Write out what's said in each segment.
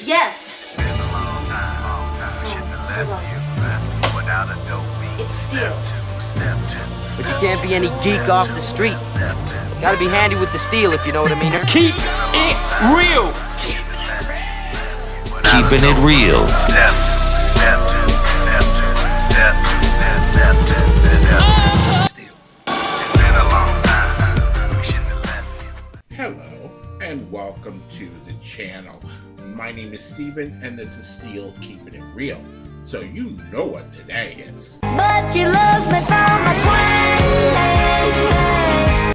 Yes. Been a long time. Shouldn't have left you without a dope beat. It's steel. But you can't be any geek off the street. Gotta be handy with the steel, if you know what I mean. Keep it real. Keeping it real. Hello and welcome to the channel. My name is Steven and this is Steel Keeping It Real. So you know what today is. But you lose me for my twang.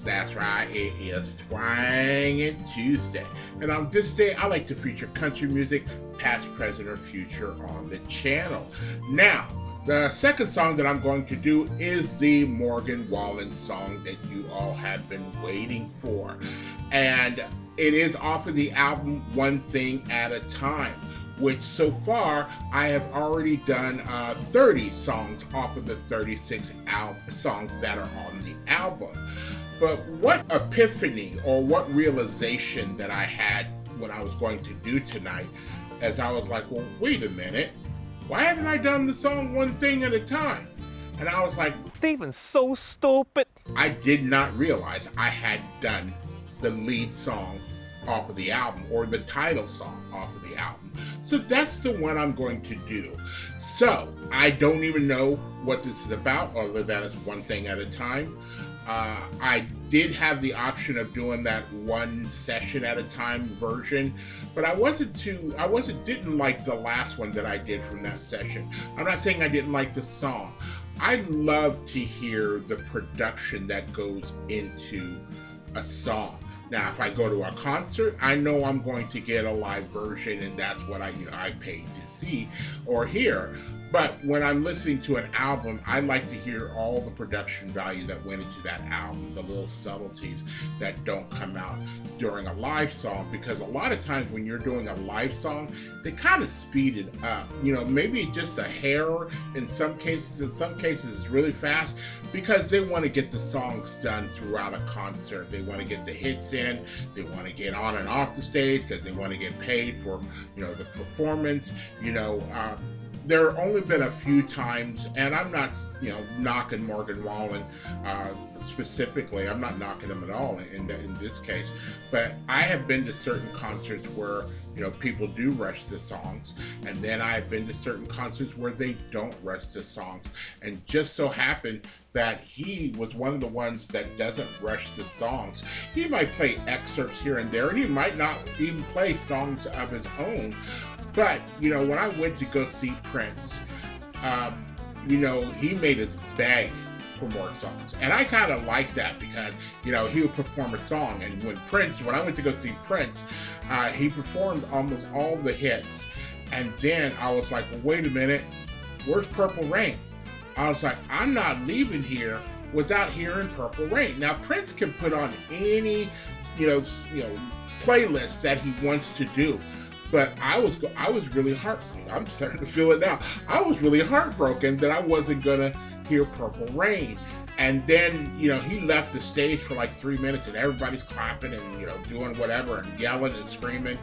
That's right, it is Twangin' Tuesday. And on this day, I like to feature country music, past, present, or future on the channel. Now, the second song that I'm going to do is the Morgan Wallen song that you all have been waiting for. And it is off of the album One Thing at a Time, which so far I have already done 30 songs off of the 36 songs that are on the album. But what epiphany or what realization that I had when I was going to do tonight, as I was like, well, wait a minute, why haven't I done the song One Thing at a Time? And I was like, Steven's so stupid. I did not realize I had done the lead song off of the album, or the title song off of the album. So that's the one I'm going to do. So I don't even know what this is about, other than it's One Thing at a Time. I did have the option of doing that one session at a time version, but I didn't like the last one that I did from that session. I'm not saying I didn't like the song. I love to hear the production that goes into a song. Now, if I go to a concert, I know I'm going to get a live version, and that's what I paid to see or hear. But when I'm listening to an album, I like to hear all the production value that went into that album, the little subtleties that don't come out during a live song, because a lot of times when you're doing a live song, they kind of speed it up. Maybe just a hair in some cases it's really fast, because they want to get the songs done throughout a concert. They want to get the hits in, they want to get on and off the stage because they want to get paid for, the performance. There have only been a few times, and I'm not, knocking Morgan Wallen specifically. I'm not knocking him at all in this case. But I have been to certain concerts where, people do rush the songs, and then I've been to certain concerts where they don't rush the songs. And just so happened that he was one of the ones that doesn't rush the songs. He might play excerpts here and there, and he might not even play songs of his own. But, when I went to go see Prince, he made us beg for more songs. And I kind of like that because, he would perform a song. And when I went to go see Prince, he performed almost all the hits. And then I was like, well, wait a minute, where's Purple Rain? I was like, I'm not leaving here without hearing Purple Rain. Now, Prince can put on any, playlist that he wants to do. But I was really heartbroken. I'm starting to feel it now. I was really heartbroken that I wasn't gonna hear Purple Rain. And then, he left the stage for like 3 minutes, and everybody's clapping and, doing whatever and yelling and screaming.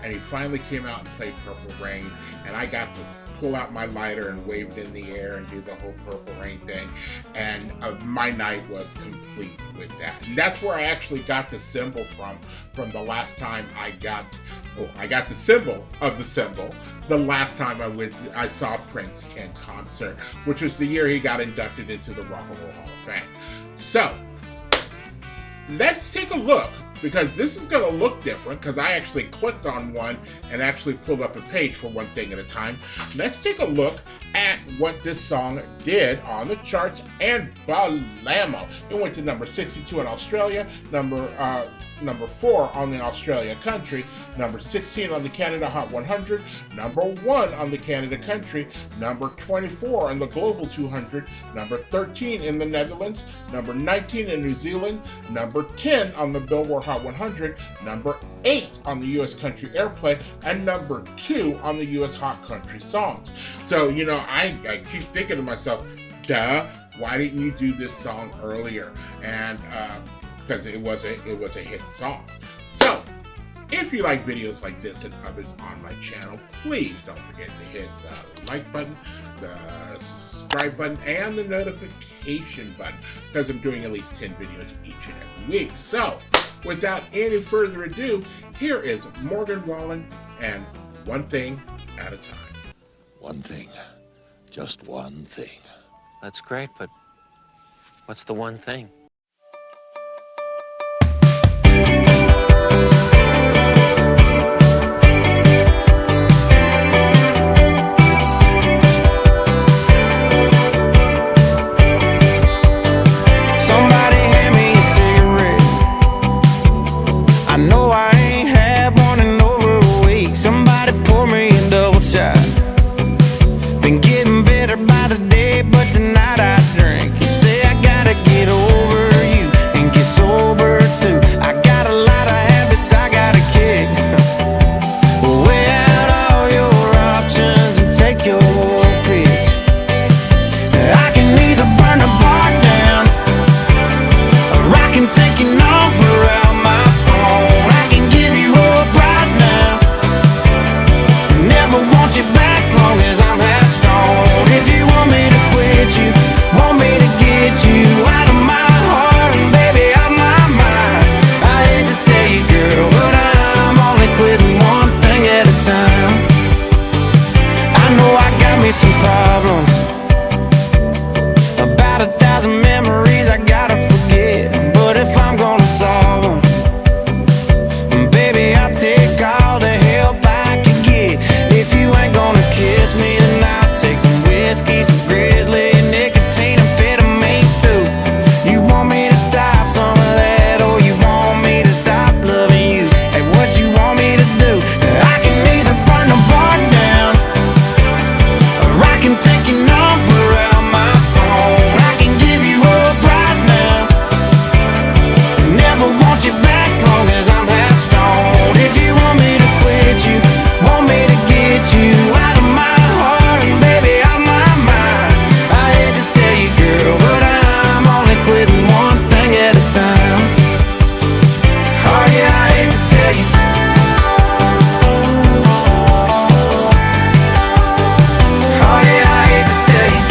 And he finally came out and played Purple Rain, and I got to pull out my lighter and wave it in the air and do the whole Purple Rain thing. And my night was complete with that. And that's where I actually got the symbol from the last time I got the symbol of the symbol the last time I saw Prince in concert, which was the year he got inducted into the Rock and Roll Hall of Fame. So let's take a look, because this is going to look different, because I actually clicked on one and actually pulled up a page for One Thing at a Time. Let's take a look at what this song did on the charts and blammo. It went to number 62 in Australia, number 4 on the Australia country, number 16 on the Canada Hot 100, number 1 on the Canada country, number 24 on the Global 200, number 13 in the Netherlands, number 19 in New Zealand, number 10 on the Billboard Hot 100, number 8 on the US Country Airplay, and number 2 on the US Hot Country Songs. So, I keep thinking to myself, duh, why didn't you do this song earlier? And because it was a hit song. So If you like videos like this and others on my channel, please don't forget to hit the like button, the subscribe button, and the notification button, because I'm doing at least 10 videos each and every week. So, without any further ado, here is Morgan Wallen and One Thing at a Time. One thing. Just one thing. That's great, but what's the one thing? Somebody hand me a cigarette. I know I ain't had one in over a week. Somebody pour me a double shot. Been getting better by the day, but tonight I drink. You say I gotta get over you and get sober too. I got a lot of habits I gotta kick. Weigh out all your options and take your pick. I can either burn the bar down, or I can take your number out my phone. I can give you up right now, never want you back long as I'm half stoned. If you want me to quit you, want me to get you out of my heart and baby out my mind, I hate to tell you girl, but I'm only quitting one thing at a time. I know I got me some problems, about 1,000 memories I gotta forget. But if I'm gonna solve them, baby, I'll take all the help I can get. If you ain't gonna kiss me, then I'll take some whiskey, some grizzly, nicotine, amphetamines too. You want me to stop some of that, or you want me to stop loving you? Hey, what you want me to do? I can either burn the bar down, or I can take your number out my phone. I can give you up right now, never want you back long as I'm half stoned. If you want me to quit you, want me to get you out of my heart and baby out my mind, I hate to tell you girl, but I'm only quitting one thing at a time. Oh yeah, I hate to tell you. Oh yeah, I hate to tell you.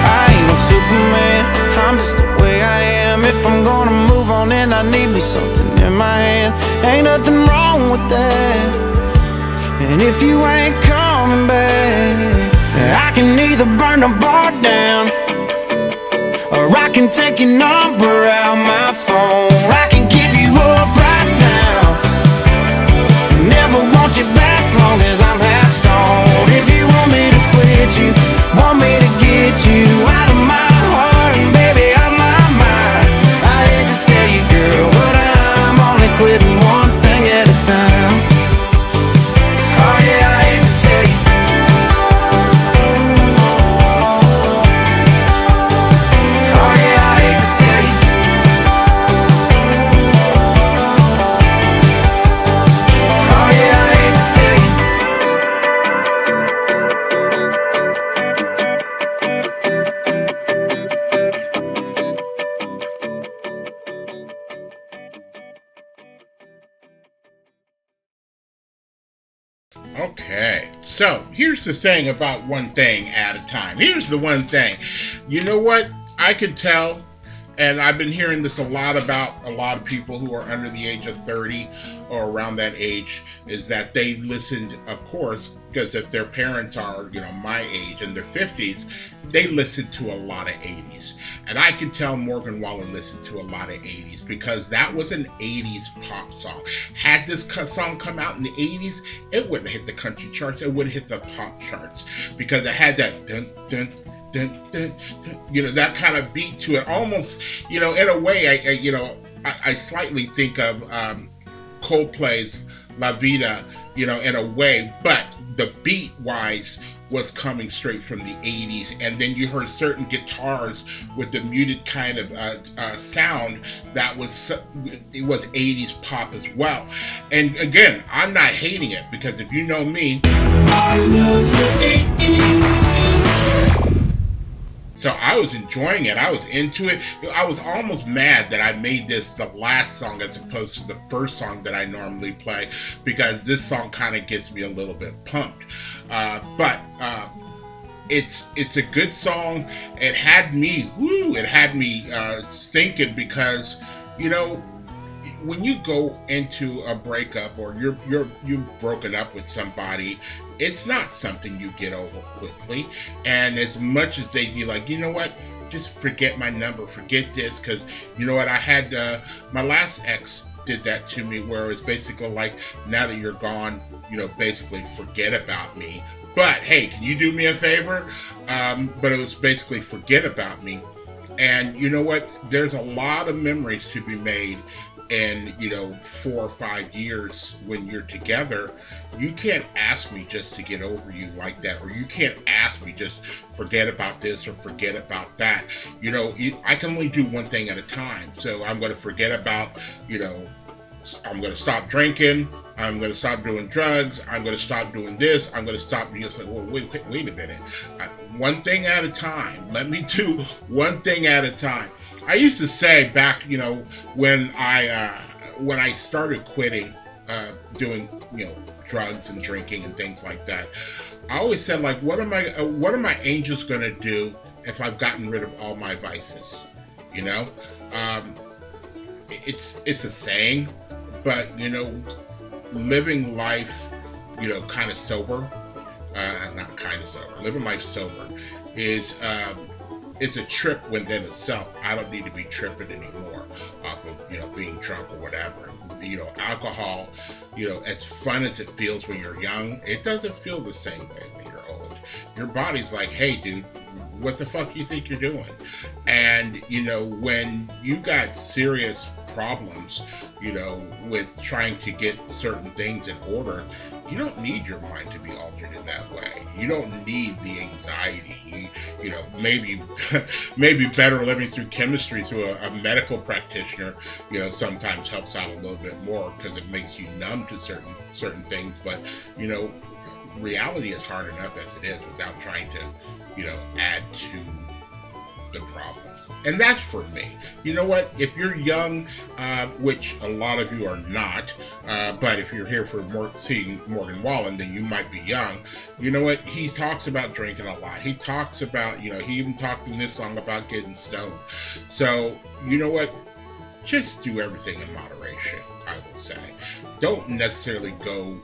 I ain't no Superman, I'm just the way I am. If I'm gonna move on, then I need me something in my hand. Ain't nothing wrong with that. And if you ain't coming back, I can either burn the bar down, or I can take your number out my phone. I can give you up right now, never want you back long as I'm half stoned. If you want me to quit you, want me to get you out of my heart and baby out my mind, I hate to tell you girl, but I'm only quitting one thing at a time. Oh yeah, I hate to tell you. Oh yeah, I hate to tell you. Oh yeah, I hate to tell you. Okay, so here's the thing about one thing at a time. Here's the one thing. You know what? I can tell, and I've been hearing this a lot about a lot of people who are under the age of 30 or around that age, is that they listened, of course, because if their parents are, my age in their 50s, they listened to a lot of 80s. And I can tell Morgan Wallen listened to a lot of 80s because that was an 80s pop song. Had this song come out in the 80s, it wouldn't hit the country charts, it would hit the pop charts because it had that dun dun dun dun, dun, that kind of beat to it. Almost, in a way, I slightly think of Coldplay's La Vida, in a way, but the beat wise was coming straight from the 80s, and then you heard certain guitars with the muted kind of sound that was 80s pop as well. And again, I'm not hating it because if you know me, I love the 80s. So I was enjoying it. I was into it. I was almost mad that I made this the last song as opposed to the first song that I normally play, because this song kind of gets me a little bit pumped. But it's a good song. It had me thinking, because, you know, when you go into a breakup or you've broken up with somebody, it's not something you get over quickly. And as much as they be like, you know what, just forget my number, forget this, because you know what, I had my last ex did that to me, where it's basically like, now that you're gone, you know, basically forget about me. But hey, can you do me a favor? But it was basically forget about me. And you know what? There's a lot of memories to be made in, you know, 4 or 5 years when you're together. You can't ask me just to get over you like that, or you can't ask me just forget about this or forget about that. You know, I can only do one thing at a time. So I'm going to forget about, you know, I'm going to stop drinking. I'm going to stop doing drugs. I'm going to stop doing this. I'm going to stop being like, well, wait a minute. One thing at a time. Let me do one thing at a time. I used to say back, you know, when I started quitting doing, you know, drugs and drinking and things like that, I always said, like, what are my angels going to do if I've gotten rid of all my vices? You know, it's a saying, but, you know, living life, you know, kind of sober, not kind of sober, living life sober is a trip within itself. I don't need to be tripping anymore off of, you know, being drunk or whatever. You know, alcohol, you know, as fun as it feels when you're young, it doesn't feel the same way when you're old. Your body's like, hey, dude, what the fuck you think you're doing? And, you know, when you got serious problems, you know, with trying to get certain things in order, you don't need your mind to be altered in that way. You don't need the anxiety. You know, maybe better living through chemistry through a medical practitioner, you know, sometimes helps out a little bit more, because it makes you numb to certain things. But, you know, reality is hard enough as it is without trying to, you know, add to the problems. And that's for me. You know what? If you're young, which a lot of you are not, but if you're here for seeing Morgan Wallen, then you might be young. You know what? He talks about drinking a lot. He talks about, you know, he even talked in this song about getting stoned. So, you know what? Just do everything in moderation, I will say. Don't necessarily go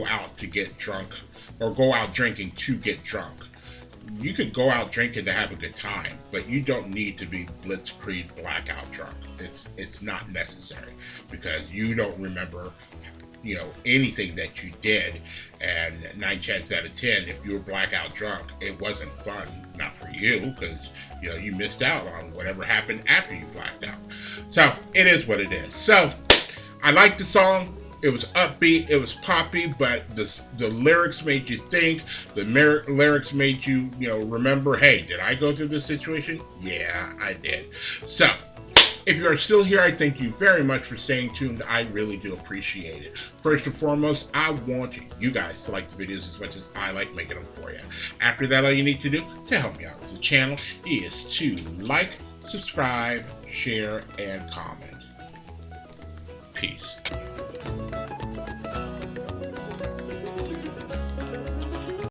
out to get drunk, or go out drinking to get drunk. You could go out drinking to have a good time, but you don't need to be blitzkrieg blackout drunk. It's not necessary, because you don't remember, you know, anything that you did, and 9 chances out of 10, if you were blackout drunk, it wasn't fun. Not for you, because, you know, you missed out on whatever happened after you blacked out. So it is what it is. So I like the song. It was upbeat, it was poppy, but the lyrics made you think. The lyrics made you, you know, remember, hey, did I go through this situation? Yeah, I did. So, if you are still here, I thank you very much for staying tuned. I really do appreciate it. First and foremost, I want you guys to like the videos as much as I like making them for you. After that, all you need to do to help me out with the channel is to like, subscribe, share, and comment. Peace.